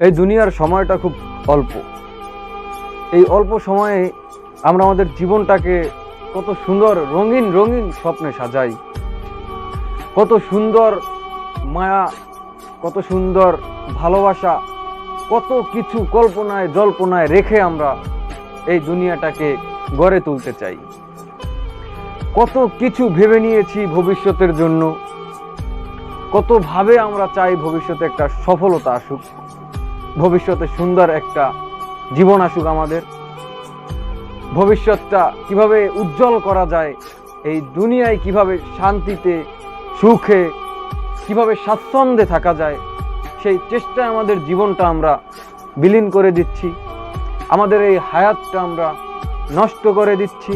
এই দুনিয়ার সময়টা খুব অল্প। এই অল্প সময়ে আমরা আমাদের জীবনটাকে কত সুন্দর রঙিন রঙিন স্বপ্নে সাজাই, কত সুন্দর মায়া, কত সুন্দর ভালোবাসা, কত কিছু কল্পনায় জল্পনায় রেখে আমরা এই দুনিয়াটাকে গড়ে তুলতে চাই। কত কিছু ভেবে নিয়েছি ভবিষ্যতের জন্য, কতভাবে আমরা চাই ভবিষ্যতে একটা সফলতা আসুক, ভবিষ্যতে সুন্দর একটা জীবন আসুক, আমাদের ভবিষ্যৎটা কিভাবে উজ্জ্বল করা যায়, এই দুনিয়ায় কিভাবে শান্তিতে সুখে কিভাবে স্বাচ্ছন্দ্যে থাকা যায়, সেই চেষ্টায় আমাদের জীবনটা আমরা বিলীন করে দিচ্ছি, আমাদের এই হায়াতটা আমরা নষ্ট করে দিচ্ছি।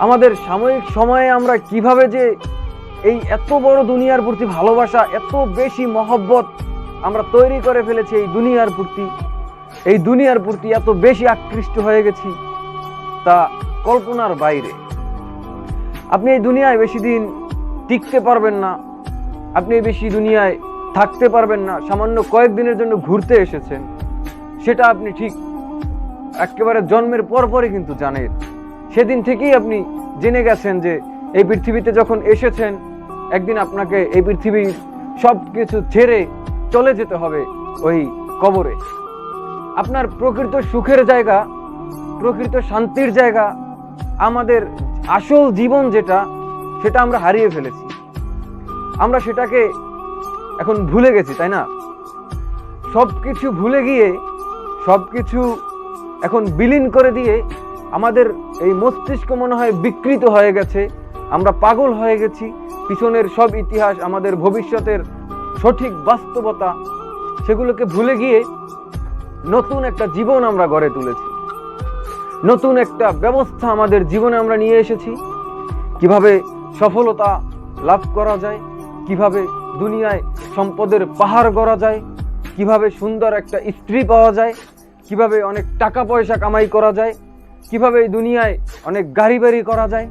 আমাদের সাময়িক সময়ে আমরা কিভাবে যে এই এত বড় দুনিয়ার প্রতি ভালোবাসা, এত বেশি মহব্বত আমরা তৈরি করে ফেলেছি এই দুনিয়ার প্রতি, এই দুনিয়ার প্রতি এত বেশি আকৃষ্ট হয়ে গেছি, তা কল্পনার বাইরে। আপনি এই দুনিয়ায় বেশি দিন টিকতে পারবেন না, আপনি বেশি দুনিয়ায় থাকতে পারবেন না। সামান্য কয়েকদিনের জন্য ঘুরতে এসেছেন, সেটা আপনি ঠিক একেবারে জন্মের পরপরই কিন্তু জানেন। সেদিন থেকেই আপনি জেনে গেছেন যে এই পৃথিবীতে যখন এসেছেন, একদিন আপনাকে এই পৃথিবীর সব কিছু ছেড়ে চলে যেতে হবে ওই কবরে। আপনার প্রকৃত সুখের জায়গা, প্রকৃত শান্তির জায়গা, আমাদের আসল জীবন যেটা, সেটা আমরা হারিয়ে ফেলেছি। আমরা সেটাকে এখন ভুলে গেছি, তাই না? সব কিছু ভুলে গিয়ে, সব কিছু এখন বিলীন করে দিয়ে আমাদের এই মস্তিষ্ক মনে হয় বিকৃত হয়ে গেছে, আমরা পাগল হয়ে গেছি। পিছনের সব ইতিহাস, আমাদের ভবিষ্যতের সঠিক বাস্তবতা, সেগুলোকে ভুলে গিয়ে নতুন একটা জীবন আমরা গড়ে তুলেছি, নতুন একটা ব্যবস্থা আমাদের জীবনে আমরা নিয়ে এসেছি। কিভাবে সফলতা লাভ করা যায়, কিভাবে দুনিয়ায় সম্পদের পাহাড় গড়া যায়, কিভাবে সুন্দর একটা স্ত্রী পাওয়া যায়, কিভাবে অনেক টাকা পয়সা কামাই করা যায়, কিভাবে এই দুনিয়ায় অনেক গাড়ি বাড়ি করা যায়।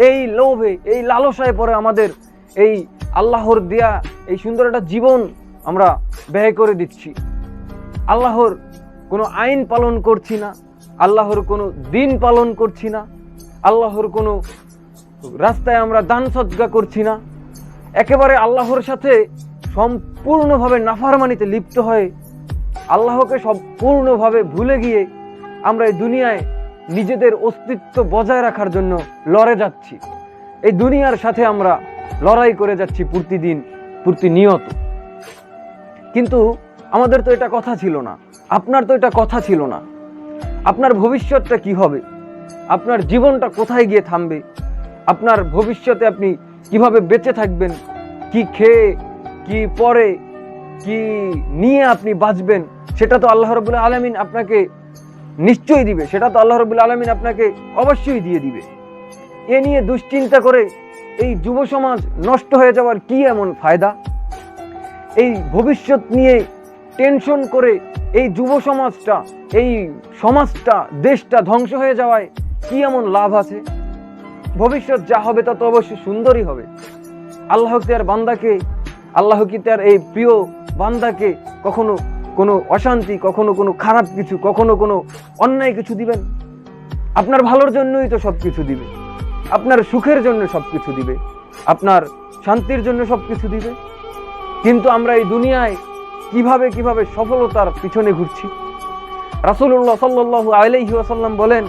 এই লোভে, এই লালসায় পরে আমাদের এই আল্লাহর দেয়া এই সুন্দর একটা জীবন আমরা ব্যয় করে দিচ্ছি। আল্লাহর কোনো আইন পালন করছি না, আল্লাহর কোনো দিন পালন করছি না, আল্লাহর কোনো রাস্তায় আমরা দান সদকা করছি না। একেবারে আল্লাহর সাথে সম্পূর্ণভাবে নাফরমানিতে লিপ্ত হয়ে, আল্লাহকে সম্পূর্ণভাবে ভুলে গিয়ে আমরা এই দুনিয়ায় নিজেদের অস্তিত্ব বজায় রাখার জন্য লড়ে যাচ্ছি। এই দুনিয়ার সাথে আমরা লড়াই করে যাচ্ছি প্রতিদিন, প্রতিনিয়ত। কিন্তু আমাদের তো এটা কথা ছিল না, আপনার তো এটা কথা ছিল না। আপনার ভবিষ্যৎটা কি হবে, আপনার জীবনটা কোথায় গিয়ে থামবে, আপনার ভবিষ্যতে আপনি কিভাবে বেঁচে থাকবেন, কি খেয়ে, কি পরে, কি নিয়ে আপনি বাঁচবেন, সেটা তো আল্লাহ রাব্বুল আলামিন আপনাকে নিশ্চয়ই দিবে, সেটা তো আল্লাহ রাব্বুল আলামিন আপনাকে অবশ্যই দিয়ে দিবে। এ নিয়ে দুশ্চিন্তা করে এই যুব সমাজ নষ্ট হয়ে যাওয়ার কি এমন ফায়দা? এই ভবিষ্যৎ নিয়ে টেনশন করে এই যুব সমাজটা, এই সমাজটা, দেশটা ধ্বংস হয়ে যাওয়ায় কি এমন লাভ আছে? ভবিষ্যৎ যা হবে তা তো অবশ্যই সুন্দরই হবে। আল্লাহ কি তার বান্দাকে, আল্লাহ কি তার এই প্রিয় বান্দাকে কখনো কোনো অশান্তি, কখনো কোনো খারাপ কিছু, কখনো কোনো অন্যায় কিছু দিবেন? আপনার ভালোর জন্যই তো সব কিছু দিবে, আপনার সুখের জন্য সব কিছু দিবে, আপনার শান্তির জন্য সব কিছু দিবে। কিন্তু আমরা এই দুনিয়ায় কিভাবে কিভাবে সফলতার পিছনে ঘুরছি। রাসূলুল্লাহ সাল্লাল্লাহু আলাইহি ওয়াসাল্লাম বলেন,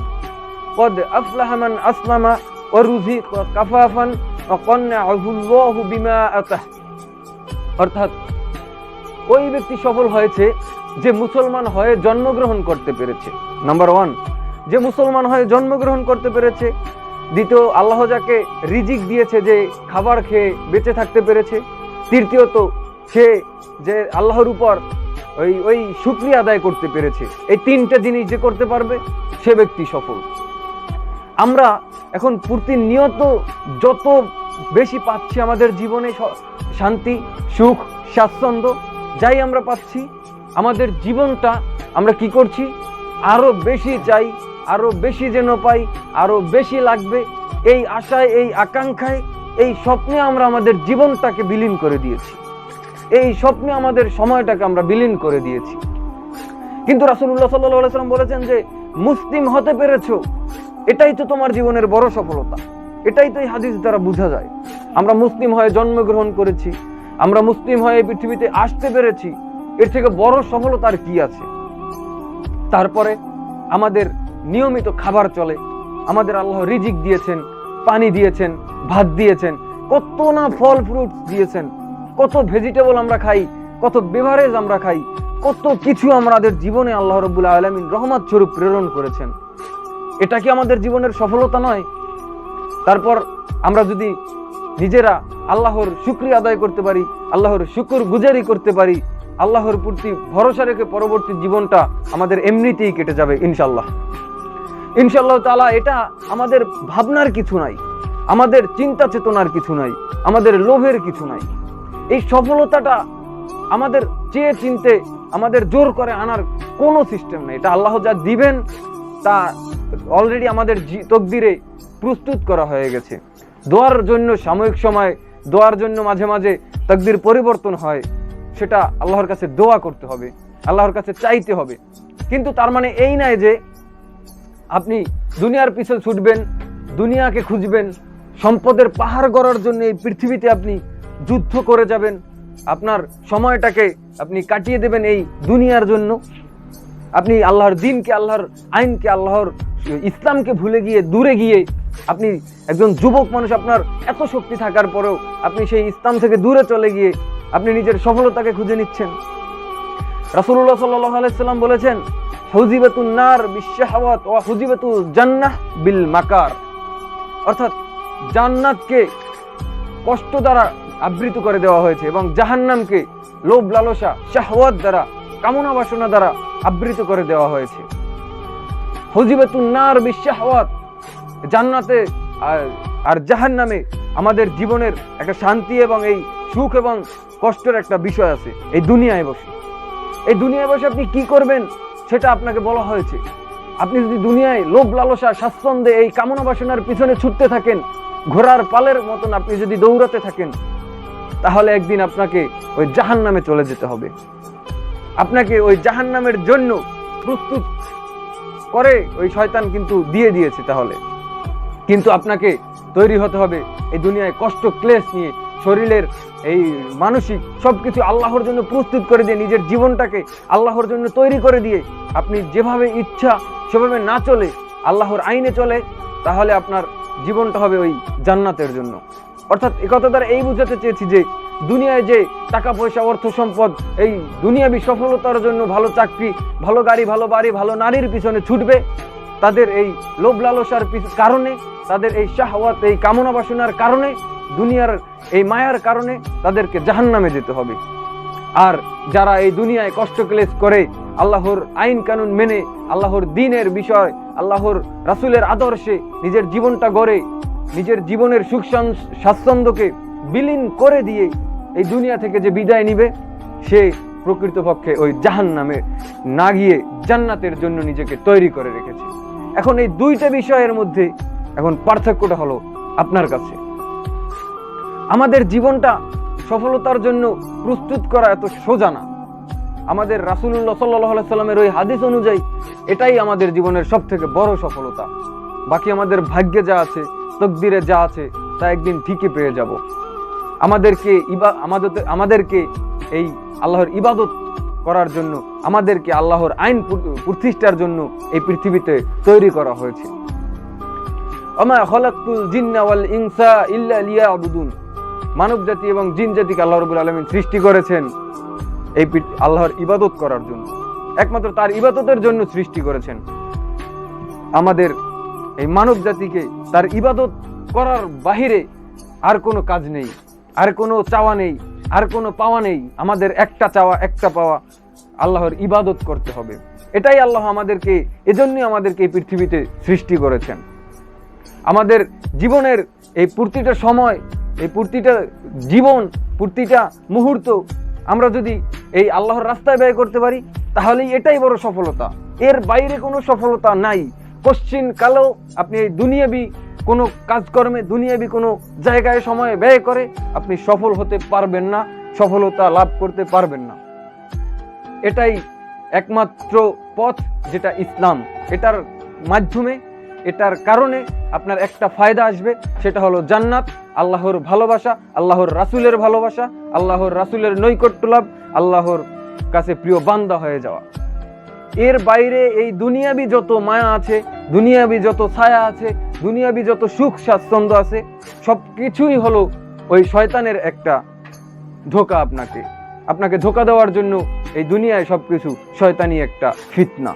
কদ আফলাহা মান আসলামা ওয়া রুজিকা কাফাফান ওয়া কান্নাআহু আল্লাহু বিমা আতাহ। অর্থাৎ ওই ব্যক্তি সফল হয়েছে যে মুসলমান হয়ে জন্মগ্রহণ করতে পেরেছে। নাম্বার 1, যে মুসলমান হয়ে জন্মগ্রহণ করতে পেরেছে। দ্বিতীয়, আল্লাহ যাকে রিজিক দিয়েছে, যে খাবার খেয়ে বেঁচে থাকতে পেরেছে। তৃতীয়ত, সে যে আল্লাহর উপর ওই শুকরিয়া আদায় করতে পেরেছে। এই 3টে জিনিস যে করতে পারবে, সে ব্যক্তি সফল। আমরা এখন প্রতিনিয়ত যত বেশি পাচ্ছি আমাদের জীবনে শান্তি, সুখ, স্বাচ্ছন্দ্য, যাই আমরা পাচ্ছি, আমাদের জীবনটা আমরা কি করছি, আরো বেশি চাই, আরো বেশি যেন পাই, আরো বেশি লাগবে, এই আশায়, এই আকাঙ্ক্ষায়, এই স্বপ্নে আমরা আমাদের জীবনটাকে বিলীন করে দিয়েছি। এই স্বপ্নে আমাদের সময়টাকে আমরা বিলীন করে দিয়েছি। কিন্তু রাসূলুল্লাহ সাল্লাল্লাহু আলাইহি ওয়াসাল্লাম বলেছেন যে মুসলিম হতে পেরেছো, এটাই তো তোমার জীবনের বড় সফলতা। এটাই তো এই হাদিস দ্বারা বোঝা যায়। আমরা মুসলিম হয়ে জন্মগ্রহণ করেছি, আমরা মুসলিম হয়ে এই পৃথিবীতে আসতে পেরেছি, এর থেকে বড় সফলতা আর কি আছে? তারপরে আমাদের নিয়মিত খাবার চলে, আমাদের আল্লাহ রিজিক দিয়েছেন, পানি দিয়েছেন, ভাত দিয়েছেন, কত না ফল ফ্রুটস দিয়েছেন, কত ভেজিটেবল আমরা খাই, কত বেভারেজ আমরা খাই, কত কিছু আমাদের জীবনে আল্লাহ রাব্বুল আলামিন রহমত স্বরূপ প্রেরণ করেছেন। এটা কি আমাদের জীবনের সফলতা নয়? তারপর আমরা যদি নিজেরা আল্লাহর শুকরিয়া আদায় করতে পারি, আল্লাহর শুকর গুজারি করতে পারি, আল্লাহর প্রতি ভরসা রেখে পরবর্তী জীবনটা আমাদের এমনিতেই কেটে যাবে ইনশাল্লাহ। ইনশাআল্লাহ তাআলা এটা আমাদের ভাবনার কিছু নাই, আমাদের চিন্তা চেতনার কিছু নাই, আমাদের লোভের কিছু নাই। এই সফলতাটা আমাদের চেয়ে চিনতে, আমাদের জোর করে আনার কোনো সিস্টেম নেই। এটা আল্লাহ যা দিবেন তা অলরেডি আমাদের তকদিরে প্রস্তুত করা হয়ে গেছে। দোয়ার জন্য সাময়িক সময়, দোয়ার জন্য মাঝে মাঝে তকদির পরিবর্তন হয়, সেটা আল্লাহর কাছে দোয়া করতে হবে, আল্লাহর কাছে চাইতে হবে। কিন্তু তার মানে এই নয় যে আপনি দুনিয়ার পিছনে ছুটবেন, দুনিয়াকে খুঁজবেন, সম্পদের পাহাড় গড়ার জন্য এই পৃথিবীতে আপনি যুদ্ধ করে যাবেন, আপনার সময়টাকে আপনি কাটিয়ে দেবেন এই দুনিয়ার জন্য। আপনি আল্লাহর দ্বীনকে, আল্লাহর আইনকে, আল্লাহর ইসলামকে ভুলে গিয়ে, দূরে গিয়ে, আপনি একজন যুবক মানুষ, আপনার এত শক্তি থাকার পরেও আপনি সেই ইসলাম থেকে দূরে চলে গিয়ে আপনি নিজের সফলতাকে খুঁজে নিচ্ছেন। রাসূলুল্লাহ সাল্লাল্লাহু আলাইহি সাল্লাম বলেছেন, হুজিবাতুন নার বিশহাওয়াত ওয়া হুজিবাতুল জান্নাহ বিল মাকার। অর্থাৎ জান্নাতকে কষ্ট দ্বারা আবৃত করে দেওয়া হয়েছে এবং জাহান্নামকে লোভ লালসা শাহওয়াত দ্বারা, কামনা বাসনা দ্বারা আবৃত করে দেওয়া হয়েছে। হুজিবাতুন নার বিশহাওয়াত, জান্নাতে আর জাহান্নামে আমাদের জীবনের একটা শান্তি এবং এই সুখ এবং কষ্টের একটা বিষয় আছে। এই দুনিয়ায় বসে, এই দুনিয়ায় বসে আপনি কি করবেন সেটা আপনাকে বলা হয়েছে। আপনি যদি দুনিয়ায় লোভ লালসা স্বাচ্ছন্দ্যে এই কামনা বাসনার পিছনে ছুটতে থাকেন, ঘোড়ার পালের মতন আপনি যদি দৌড়াতে থাকেন, তাহলে একদিন আপনাকে ওই জাহান্নামে চলে যেতে হবে। আপনাকে ওই জাহান্নামের জন্য প্রস্তুত করে ওই শয়তান কিন্তু দিয়ে দিয়েছে। তাহলে কিন্তু আপনাকে তৈরি হতে হবে এই দুনিয়ায় কষ্ট ক্লেশ নিয়ে, শরীরের এই মানসিক সবকিছু আল্লাহর জন্য প্রস্তুত করে দিয়ে, নিজের জীবনটাকে আল্লাহর জন্য তৈরি করে দিয়ে আপনি যেভাবে ইচ্ছা সেভাবে না চলে আল্লাহর আইনে চলে, তাহলে আপনার জীবনটা হবে ওই জান্নাতের জন্য। অর্থাৎ এই কথা দ্বারা এই বুঝাতে চেয়েছি যে দুনিয়ায় যে টাকা পয়সা, অর্থ সম্পদ, এই দুনিয়াবি সফলতার জন্য ভালো চাকরি, ভালো গাড়ি, ভালো বাড়ি, ভালো নারীর পিছনে ছুটবে, তাদের এই লোভ লালসার কারণে, তাদের এই শাহওয়াত, এই কামনা বাসনার কারণে, দুনিয়ার এই মায়ার কারণে তাদেরকে জাহান্নামে যেতে হবে। আর যারা এই দুনিয়ায় কষ্ট ক্লেশ করে আল্লাহর আইন কানুন মেনে, আল্লাহর দ্বীনের বিষয়, আল্লাহর রাসূলের আদর্শে নিজের জীবনটা গড়ে, নিজের জীবনের সুখ স্বাচ্ছন্দ্যকে বিলীন করে দিয়ে এই দুনিয়া থেকে যে বিদায় নিবে, সে প্রকৃতপক্ষে ওই জাহান্নামে না গিয়ে জান্নাতের জন্য নিজেকে তৈরি করে রেখেছে। এখন এই দুইটা বিষয়ের মধ্যে এখন পার্থক্যটা হলো আপনার কাছে। আমাদের জীবনটা সফলতার জন্য প্রস্তুত করা এত সোজা না। আমাদের রাসূলুল্লাহ সাল্লাল্লাহু আলাইহি সাল্লামের ওই হাদিস অনুযায়ী এটাই আমাদের জীবনের সবথেকে বড় সফলতা। বাকি আমাদের ভাগ্যে যা আছে, তকদিরে যা আছে, তা একদিন ঠিকই পেয়ে যাব। আমাদেরকে এই আল্লাহর ইবাদত করার জন্য, আমাদেরকে আল্লাহর আইন প্রতিষ্ঠার জন্য এই পৃথিবীতে তৈরি করা হয়েছে। ওমা খালাকতুল জিন্না ওয়াল ইনসা ইল্লা লিয়াবুদুন। মানব জাতি এবং জিন জাতিকে আল্লাহ রাব্বুল আলামিন সৃষ্টি করেছেন এই আল্লাহর ইবাদত করার জন্য, একমাত্র তার ইবাদতের জন্য সৃষ্টি করেছেন। আমাদের এই মানব জাতিকে তার ইবাদত করার বাহিরে আর কোনো কাজ নেই, আর কোনো চাওয়া নেই, আর কোনো পাওয়া নেই। আমাদের একটা চাওয়া, একটা পাওয়া, আল্লাহর ইবাদত করতে হবে। এটাই আল্লাহ আমাদেরকে, এজন্যই আমাদেরকে এই পৃথিবীতে সৃষ্টি করেছেন। আমাদের জীবনের এই প্রতিটা সময়, এই প্রতিটা জীবন, প্রতিটা মুহূর্ত আমরা যদি এই আল্লাহর রাস্তায় ব্যয় করতে পারি, তাহলেই এটাই বড় সফলতা। এর বাইরে কোনো সফলতা নাই। কোশ্চিন কালেও আপনি এই দুনিয়াবি কোনো কাজকর্মে, দুনিয়াবি কোনো জায়গায় সময় ব্যয় করে আপনি সফল হতে পারবেন না। সফলতা লাভ করতে পারবেন না। এটাই একমাত্র পথ, যেটা ইসলাম। এটার মাধ্যমে, এটার কারণে আপনার একটা ফায়দা আসবে, সেটা হলো জান্নাত, আল্লাহর ভালোবাসা, আল্লাহর রাসূলের ভালোবাসা, আল্লাহর রাসূলের নৈকট্য লাভ, আল্লাহর কাছে প্রিয় বান্দা হয়ে যাওয়া। এর বাইরে এই দুনিয়াবি যত মায়া আছে, দুনিয়াবি যত ছায়া আছে, দুনিয়াবি যত সুখ স্বাচ্ছন্দ্য আছে, সব কিছুই হলো ওই শয়তানের একটা ধোঁকা। আপনাকে ধোঁকা দেওয়ার জন্য এই দুনিয়ায় সবকিছু শয়তানি একটা ফিতনা।